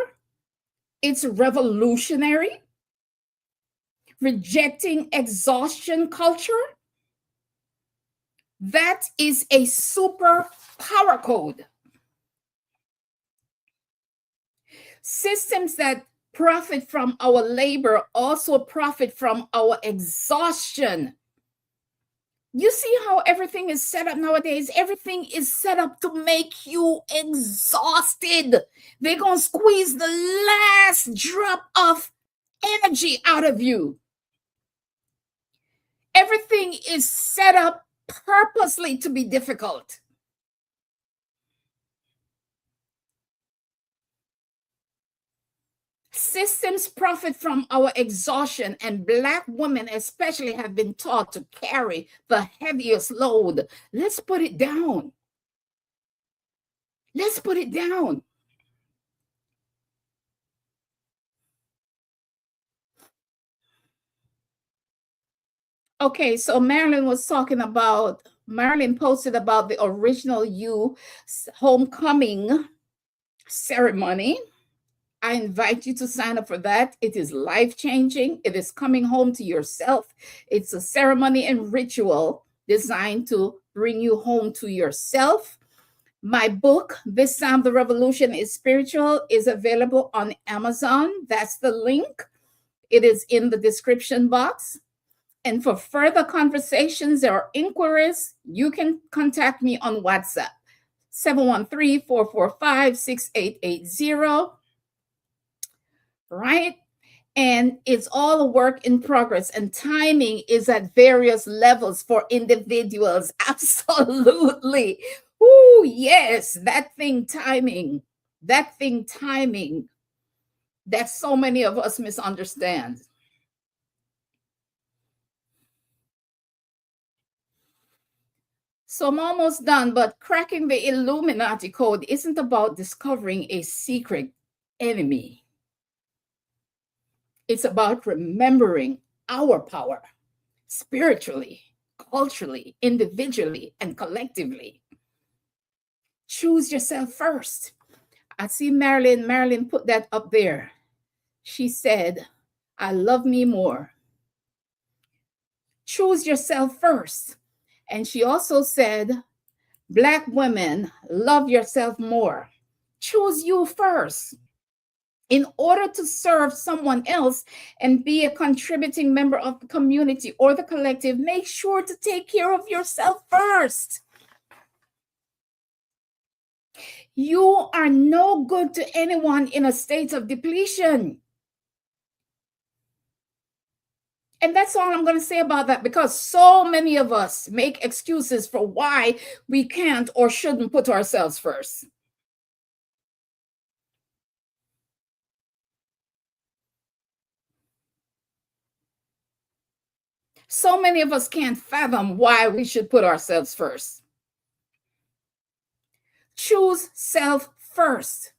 It's revolutionary. Rejecting exhaustion culture, that is a super power code. Systems that profit from our labor also profit from our exhaustion. You see how everything is set up nowadays? Everything is set up to make you exhausted. They're going to squeeze the last drop of energy out of you. Everything is set up purposely to be difficult. Systems profit from our exhaustion, and Black women especially have been taught to carry the heaviest load. Let's put it down. Let's put it down. Okay, so Marilyn posted about the original You homecoming ceremony. I invite you to sign up for that. It is life-changing. It is coming home to yourself. It's a ceremony and ritual designed to bring you home to yourself. My book, This Time the Revolution is Spiritual, is available on Amazon. That's the link. It is in the description box. And for further conversations or inquiries, you can contact me on WhatsApp, 713-445-6880. Right? And it's all a work in progress, and timing is at various levels for individuals. Absolutely. Oh, yes, that thing timing that so many of us misunderstand. So I'm almost done, but cracking the Illuminati code isn't about discovering a secret enemy. It's about remembering our power spiritually, culturally, individually, and collectively. Choose yourself first. I see Marilyn. Marilyn put that up there. She said, I love me more. Choose yourself first. And she also said, Black women, love yourself more. Choose you first. In order to serve someone else and be a contributing member of the community or the collective, make sure to take care of yourself first. You are no good to anyone in a state of depletion. And that's all I'm going to say about that, because so many of us make excuses for why we can't or shouldn't put ourselves first. So many of us can't fathom why we should put ourselves first. Choose self first.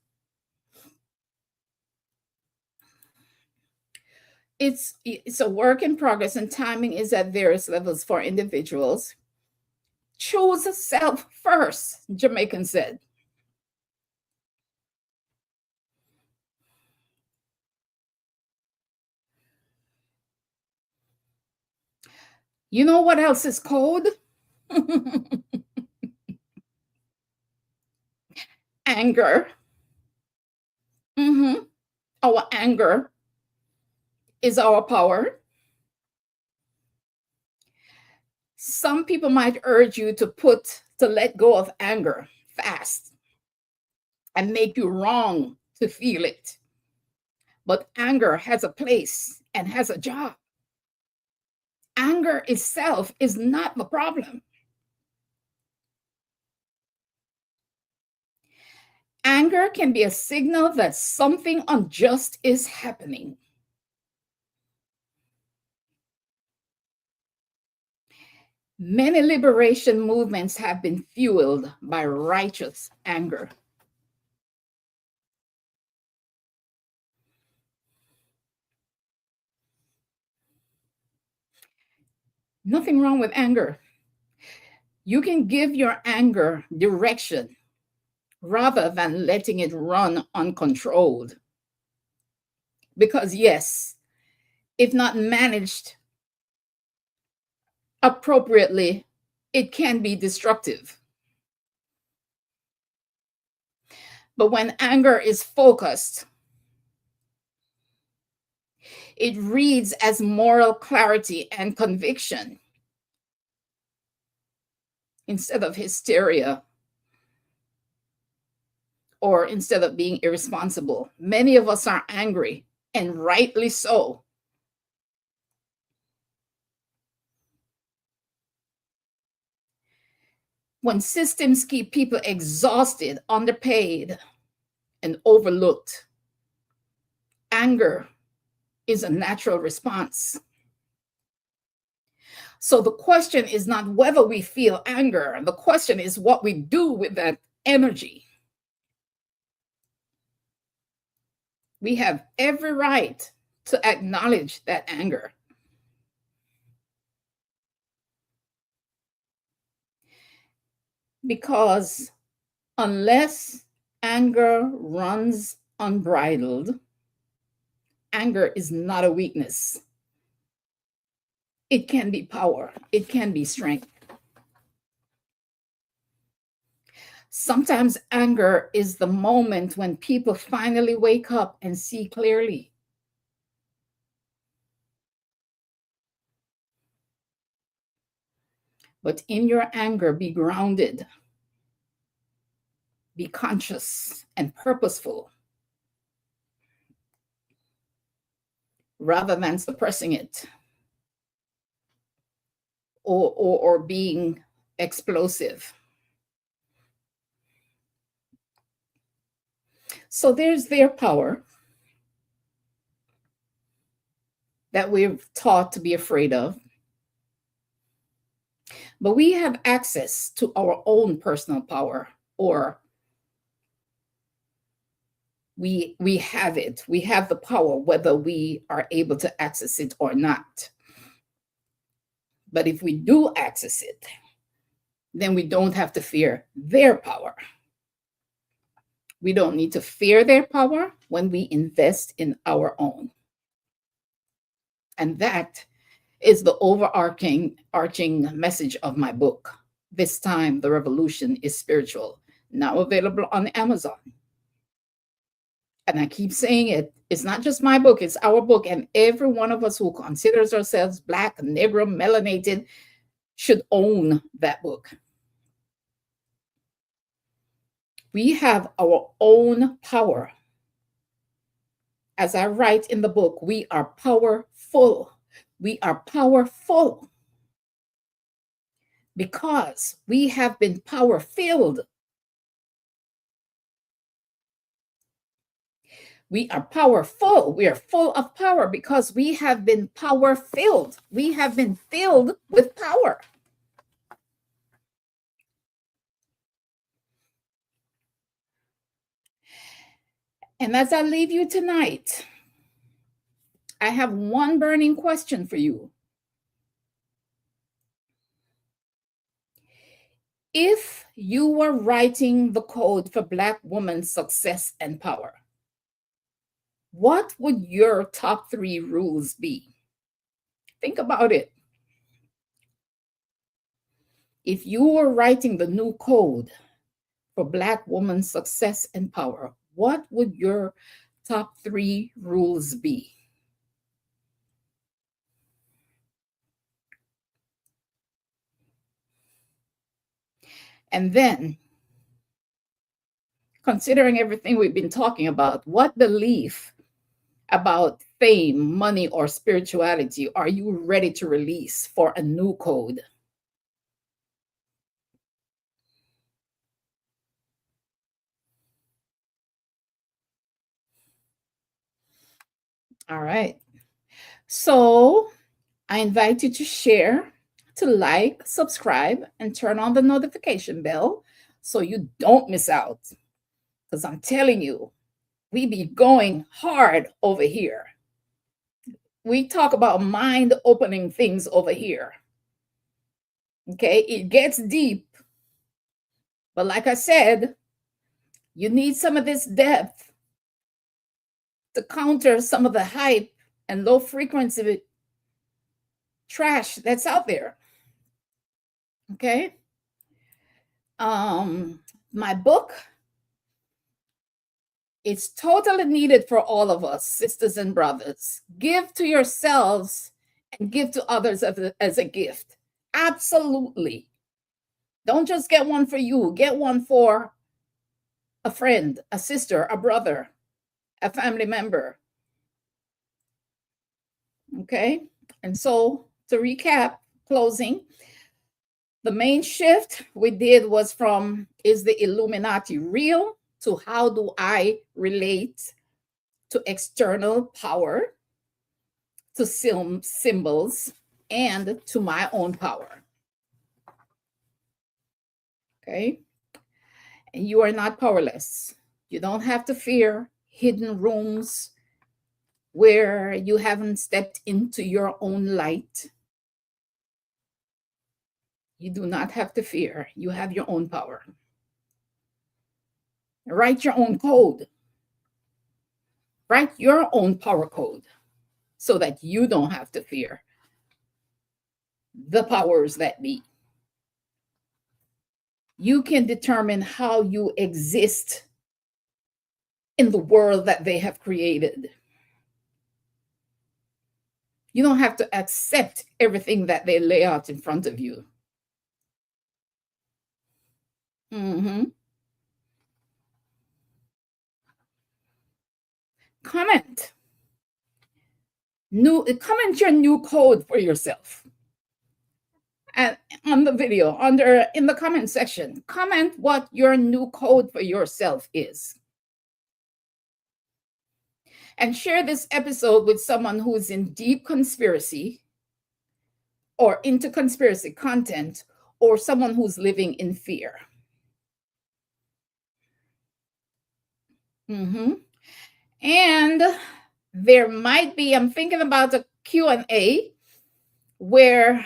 It's a work in progress, and timing is at various levels for individuals. Choose self first, Jamaican said. You know what else is code? Anger. Our anger is our power. Some people might urge you to let go of anger fast and make you wrong to feel it. But anger has a place and has a job. Anger itself is not the problem. Anger can be a signal that something unjust is happening. Many liberation movements have been fueled by righteous anger. Nothing wrong with anger. You can give your anger direction rather than letting it run uncontrolled. Because, yes, if not managed appropriately, it can be destructive. But when anger is focused, it reads as moral clarity and conviction instead of hysteria, or instead of being irresponsible. Many of us are angry, and rightly so. When systems keep people exhausted, underpaid, and overlooked, anger is a natural response. So the question is not whether we feel anger. The question is what we do with that energy. We have every right to acknowledge that anger. Because unless anger runs unbridled, anger is not a weakness. It can be power. It can be strength. Sometimes anger is the moment when people finally wake up and see clearly. But in your anger, be grounded, be conscious and purposeful, rather than suppressing it or being explosive. So there's their power that we're taught to be afraid of. But we have access to our own personal power, or we have it. We have the power, whether we are able to access it or not. But if we do access it, then we don't have to fear their power. We don't need to fear their power when we invest in our own. And that is the overarching message of my book. This time, the revolution is spiritual. Now available on Amazon. And I keep saying it, it's not just my book, it's our book. And every one of us who considers ourselves Black, Negro, melanated should own that book. We have our own power. As I write in the book, we are powerful. We are powerful because we have been power-filled. We are powerful. We are full of power because we have been power-filled. We have been filled with power. And as I leave you tonight, I have one burning question for you. If you were writing the code for Black women's success and power, what would your top 3 rules be? Think about it. If you were writing the new code for Black women's success and power, what would your top 3 rules be? And then, considering everything we've been talking about, what belief about fame, money, or spirituality are you ready to release for a new code? All right. So I invite you to share, to like, subscribe, and turn on the notification bell so you don't miss out. Because I'm telling you, we be going hard over here. We talk about mind-opening things over here. Okay, it gets deep. But like I said, you need some of this depth to counter some of the hype and low frequency trash that's out there. Okay. My book, it's totally needed for all of us, sisters and brothers. Give to yourselves and give to others as a gift. Absolutely. Don't just get one for you. Get one for a friend, a sister, a brother, a family member. Okay. And so to recap, closing, the main shift we did was from, is the Illuminati real, to how do I relate to external power, to symbols, and to my own power. Okay. And you are not powerless. You don't have to fear hidden rooms where you haven't stepped into your own light. You do not have to fear. You have your own power. Write your own code. Write your own power code so that you don't have to fear the powers that be. You can determine how you exist in the world that they have created. You don't have to accept everything that they lay out in front of you. Comment. Comment your new code for yourself. And on the video, in the comment section, comment what your new code for yourself is. And share this episode with someone who's in deep conspiracy or into conspiracy content, or someone who's living in fear. And there might be, I'm thinking about a Q&A where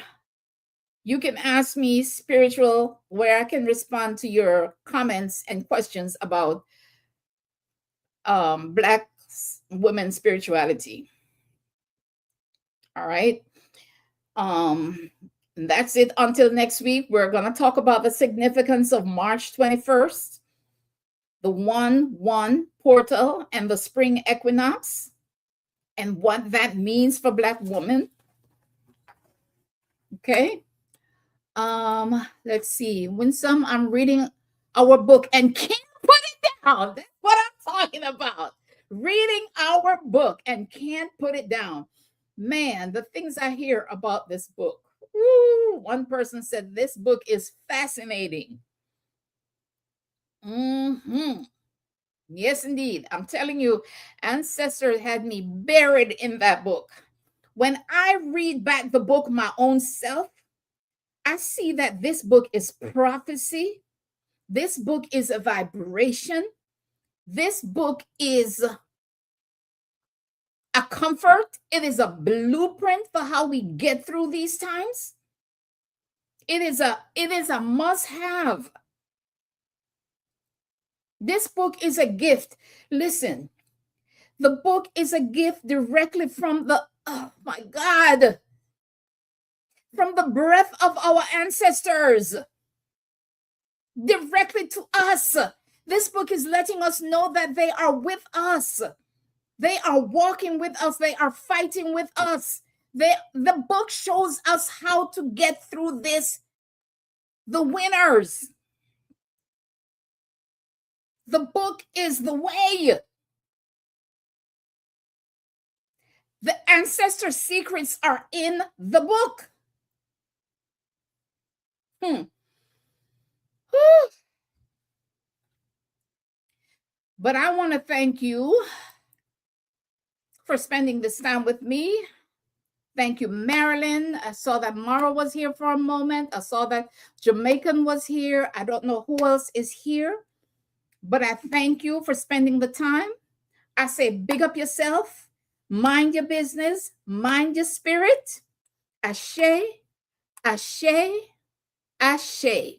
you can ask me spiritual, where I can respond to your comments and questions about Black women spirituality. All right. That's it until next week. We're going to talk about the significance of March 21st, the 1-1 portal, and the spring equinox, and what that means for Black women. Okay. Let's see. Winsome, I'm reading our book and can't put it down. That's what I'm talking about. Reading our book and can't put it down. Man, the things I hear about this book. Woo, one person said this book is fascinating. Yes, indeed. I'm telling you, ancestors had me buried in that book. When I read back the book, my own self, I see that this book is prophecy. This book is a vibration. This book is a comfort. It is a blueprint for how we get through these times. It is a must-have. This book is a gift. Listen, the book is a gift directly from the, oh my God, from the breath of our ancestors, directly to us. This book is letting us know that they are with us. They are walking with us. They are fighting with us. The book shows us how to get through this. The winners. The book is the way. The ancestor secrets are in the book. But I want to thank you for spending this time with me. Thank you, Marilyn. I saw that Mara was here for a moment. I saw that Jamaican was here. I don't know who else is here, but I thank you for spending the time. I say, big up yourself, mind your business, mind your spirit. Ashe, ashe, ashe.